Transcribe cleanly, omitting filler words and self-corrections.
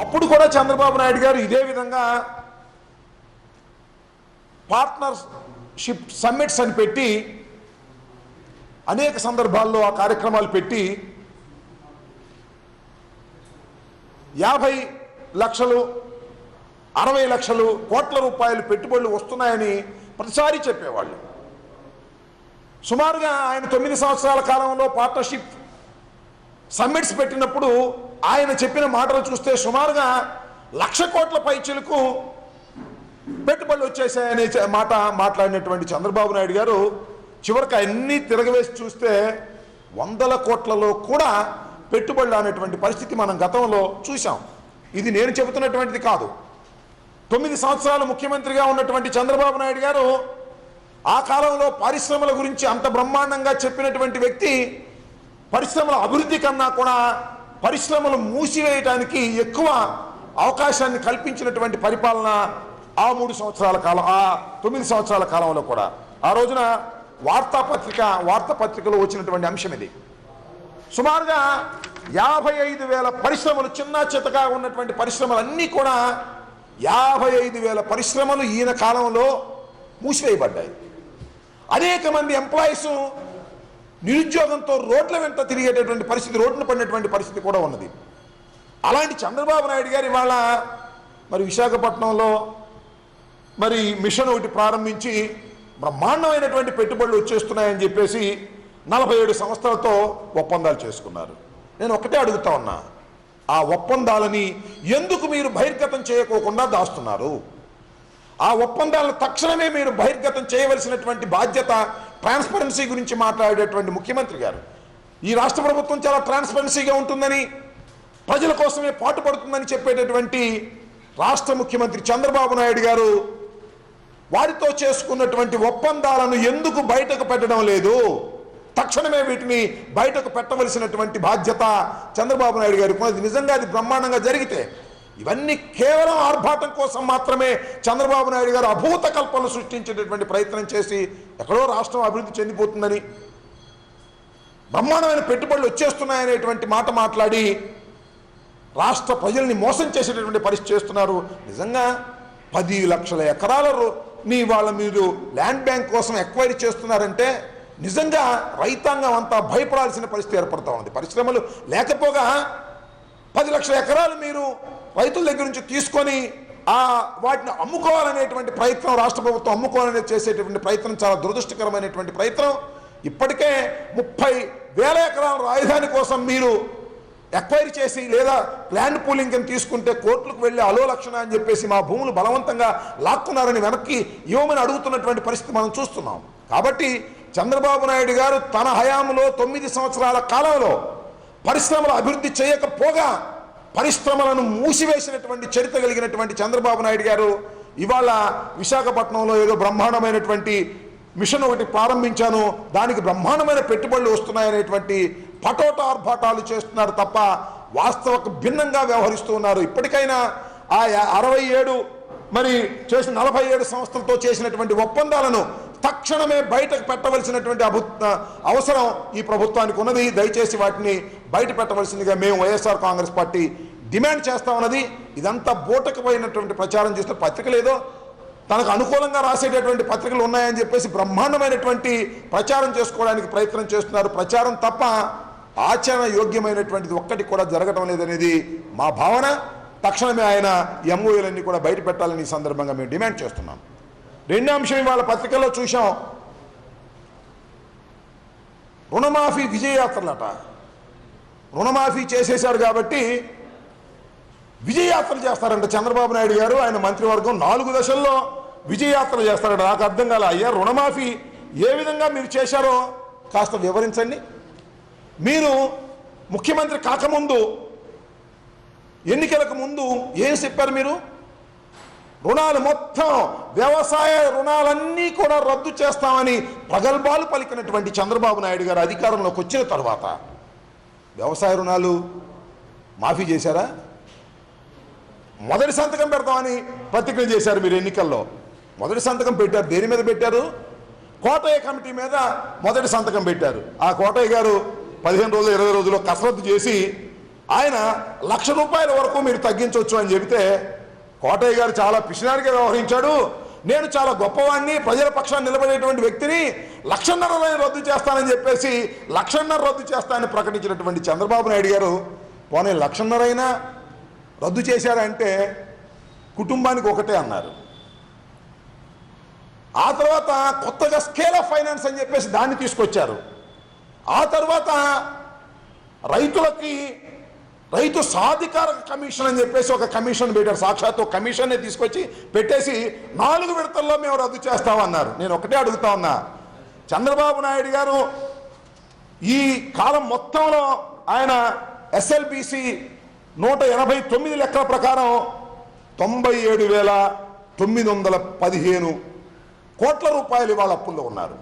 అప్పుడు కూడా చంద్రబాబు నాయుడు గారు ఇదే విధంగా పార్ట్నర్షిప్ సమ్మిట్స్ అని పెట్టి అనేక సందర్భాల్లో ఆ కార్యక్రమాలు పెట్టి 50 లక్షలు 60 లక్షలు కోట్ల రూపాయలు పెట్టుబడులు వస్తున్నాయని ప్రతిసారి చెప్పేవాళ్ళు. సుమారుగా ఆయన 9 సంవత్సరాల కాలంలో పార్ట్నర్షిప్ సమ్మిట్స్ పెట్టినప్పుడు ఆయన చెప్పిన మాటలు చూస్తే సుమారుగా 1,00,000 కోట్ల పైచిలకు పెట్టుబడులు వచ్చేసాయనే మాట మాట్లాడినటువంటి చంద్రబాబు నాయుడు గారు చివరికి అన్నీ తిరగవేసి చూస్తే 100 కోట్లలో కూడా పెట్టుబడులు అనేటువంటి పరిస్థితి మనం గతంలో చూసాం. ఇది నేను చెబుతున్నటువంటిది కాదు. 9 సంవత్సరాలు ముఖ్యమంత్రిగా ఉన్నటువంటి చంద్రబాబు నాయుడు గారు ఆ కాలంలో పరిశ్రమల గురించి అంత బ్రహ్మాండంగా చెప్పినటువంటి వ్యక్తి పరిశ్రమల అభివృద్ధి కన్నా కూడా పరిశ్రమలు మూసివేయడానికి ఎక్కువ అవకాశాన్ని కల్పించినటువంటి పరిపాలన ఆ 9 సంవత్సరాల కాలంలో కూడా. ఆ రోజున వార్తాపత్రికలో వచ్చినటువంటి అంశం ఇది. సుమారుగా 55,000 పరిశ్రమలు, చిన్న చితగా ఉన్నటువంటి పరిశ్రమలన్నీ కూడా 55,000 పరిశ్రమలు ఈయన కాలంలో మూసివేయబడ్డాయి. అనేక మంది ఎంప్లాయీస్ నిరుద్యోగంతో రోడ్ల వెంట తిరిగేటటువంటి పరిస్థితి, రోడ్డున పడినటువంటి పరిస్థితి కూడా ఉన్నది. అలాంటి చంద్రబాబు నాయుడు గారు ఇవాళ మరి విశాఖపట్నంలో మరి మిషన్ ఒకటి ప్రారంభించి బ్రహ్మాండమైనటువంటి పెట్టుబడులు వచ్చేస్తున్నాయని చెప్పేసి 47 సంస్థలతో ఒప్పందాలు చేసుకున్నారు. నేను ఒకటే అడుగుతా ఉన్నా, ఆ ఒప్పందాలని ఎందుకు మీరు బహిర్గతం చేయకోకుండా దాస్తున్నారు? ఆ ఒప్పందాలను తక్షణమే మీరు బహిర్గతం చేయవలసినటువంటి బాధ్యత, ట్రాన్స్పరెన్సీ గురించి మాట్లాడేటువంటి ముఖ్యమంత్రి గారు. ఈ రాష్ట్ర ప్రభుత్వం చాలా ట్రాన్స్పరెన్సీగా ఉంటుందని, ప్రజల కోసమే పాటుపడుతుందని చెప్పేటటువంటి రాష్ట్ర ముఖ్యమంత్రి చంద్రబాబు నాయుడు గారు వారితో చేసుకున్నటువంటి ఒప్పందాలను ఎందుకు బయటకు పెట్టడం లేదు? తక్షణమే వీటిని బయటకు పెట్టవలసినటువంటి బాధ్యత చంద్రబాబు నాయుడు గారికి ఉన్నది. నిజంగా అది బ్రహ్మాండంగా జరిగితే ఇవన్నీ కేవలం ఆర్భాటం కోసం మాత్రమే చంద్రబాబు నాయుడు గారు అభూత కల్పనలు సృష్టించేటటువంటి ప్రయత్నం చేసి ఎక్కడో రాష్ట్రం అభివృద్ధి చెందిపోతుందని, బ్రహ్మాండమైన పెట్టుబడులు వచ్చేస్తున్నాయనేటువంటి మాట మాట్లాడి రాష్ట్ర ప్రజల్ని మోసం చేసేటటువంటి పరిస్థితి చేస్తున్నారు. నిజంగా 10 లక్షల ఎకరాలని వాళ్ళ మీరు ల్యాండ్ బ్యాంక్ కోసం ఎక్వైరీ చేస్తున్నారంటే నిజంగా రైతాంగం అంతా భయపడాల్సిన పరిస్థితి ఏర్పడుతూ ఉంది. పరిశ్రమలు లేకపోగా 10 లక్షల ఎకరాలు మీరు రైతుల దగ్గర నుంచి తీసుకొని వాటిని అమ్ముకోవాలనేటువంటి ప్రయత్నం, రాష్ట్ర ప్రభుత్వం అమ్ముకోవాలనే చేసేటువంటి ప్రయత్నం చాలా దురదృష్టకరమైనటువంటి ప్రయత్నం. ఇప్పటికే 30,000 ఎకరాల రాజధాని కోసం మీరు ఎక్వైరీ చేసి లేదా ల్యాండ్ పూలింగ్ అని తీసుకుంటే కోర్టులకు వెళ్ళి అలో లక్షణ అని చెప్పేసి మా భూములు బలవంతంగా లాక్కున్నారని వెనక్కి ఇవ్వమని అడుగుతున్నటువంటి పరిస్థితి మనం చూస్తున్నాం. కాబట్టి చంద్రబాబు నాయుడు గారు తన హయాంలో 9 సంవత్సరాల కాలంలో పరిశ్రమల అభివృద్ధి చేయకపోగా పరిశ్రమలను మూసివేసినటువంటి చరిత్ర కలిగినటువంటి చంద్రబాబు నాయుడు గారు ఇవాళ విశాఖపట్నంలో ఏదో బ్రహ్మాండమైనటువంటి మిషన్ ఒకటి ప్రారంభించాను, దానికి బ్రహ్మాండమైన పెట్టుబడులు వస్తున్నాయనేటువంటి పటోటార్భాటాలు చేస్తున్నారు తప్ప వాస్తవకు భిన్నంగా వ్యవహరిస్తూ ఉన్నారు. ఇప్పటికైనా ఆ 67 మరి చేసిన 47 సంస్థలతో చేసినటువంటి ఒప్పందాలను తక్షణమే బయటకు పెట్టవలసినటువంటి అవసరం ఈ ప్రభుత్వానికి ఉన్నది. దయచేసి వాటిని బయట పెట్టవలసిందిగా మేము వైఎస్ఆర్ కాంగ్రెస్ పార్టీ డిమాండ్ చేస్తా ఉన్నది. ఇదంతా బోటకపోయినటువంటి ప్రచారం చేస్తున్న పత్రికలు ఏదో తనకు అనుకూలంగా రాసేటటువంటి పత్రికలు ఉన్నాయని చెప్పేసి బ్రహ్మాండమైనటువంటి ప్రచారం చేసుకోవడానికి ప్రయత్నం చేస్తున్నారు. ప్రచారం తప్ప ఆచరణ యోగ్యమైనటువంటిది ఒక్కటి కూడా జరగడం లేదనేది మా భావన. తక్షణమే ఆయన ఎంఓఏలన్నీ కూడా బయట పెట్టాలని ఈ సందర్భంగా మేము డిమాండ్ చేస్తున్నాం. రెండో అంశం ఇవాళ పత్రికల్లో చూసాం, రుణమాఫీ విజయయాత్రలట. రుణమాఫీ చేసేశారు కాబట్టి విజయయాత్రలు చేస్తారంట చంద్రబాబు నాయుడు గారు, ఆయన మంత్రివర్గం 4 దశల్లో విజయయాత్రలు చేస్తారంట. నాకు అర్థం కాలే, అయ్యా రుణమాఫీ ఏ విధంగా మీరు చేశారో కాస్త వివరించండి. మీరు ముఖ్యమంత్రి కాకముందు, ఎన్నికలకు ముందు ఏం చెప్పారు? మీరు రుణాలు మొత్తం వ్యవసాయ రుణాలన్నీ కూడా రద్దు చేస్తామని ప్రగల్భాలు పలికినటువంటి చంద్రబాబు నాయుడు గారు అధికారంలోకి వచ్చిన తర్వాత వ్యవసాయ రుణాలు మాఫీ చేశారా? మొదటి సంతకం పెడతామని ప్రతిజ్ఞ చేశారు మీరు ఎన్నికల్లో. మొదటి సంతకం పెట్టారు. దేని మీద పెట్టారు? కోటయ్య కమిటీ మీద మొదటి సంతకం పెట్టారు. ఆ కోటయ్య గారు 15 రోజులు 20 రోజుల్లో కసరత్తు చేసి ఆయన ₹1,00,000 వరకు మీరు తగ్గించవచ్చు అని చెబితే కోటయ్య గారు చాలా పిసినారిగా వ్యవహరించాడు. నేను చాలా గొప్పవాడిని, ప్రజల పక్షాన్ని నిలబడేటువంటి వ్యక్తిని, ₹1,50,000 రద్దు చేస్తానని చెప్పేసి ₹1,50,000 రద్దు చేస్తానని ప్రకటించినటువంటి చంద్రబాబు నాయుడు గారు పోనీ ₹1,50,000 రద్దు చేశారంటే కుటుంబానికి ఒకటే అన్నారు. ఆ తర్వాత కొత్తగా స్కేల్ ఆఫ్ ఫైనాన్స్ అని చెప్పేసి దాన్ని తీసుకొచ్చారు. ఆ తర్వాత రైతు సాధికార కమిషన్ అని చెప్పేసి ఒక కమిషన్ పెట్టారు. సాక్షాత్ ఒక కమిషన్ని తీసుకొచ్చి పెట్టేసి 4 విడతల్లో మేము రద్దు చేస్తామన్నారు. నేను ఒకటే అడుగుతా ఉన్నా, చంద్రబాబు నాయుడు గారు ఈ కాలం మొత్తంలో ఆయన ఎస్ఎల్బిసి 189 లెక్కల ప్రకారం 97,915 కోట్ల రూపాయలు ఇవాళ అప్పుల్లో ఉన్నారు.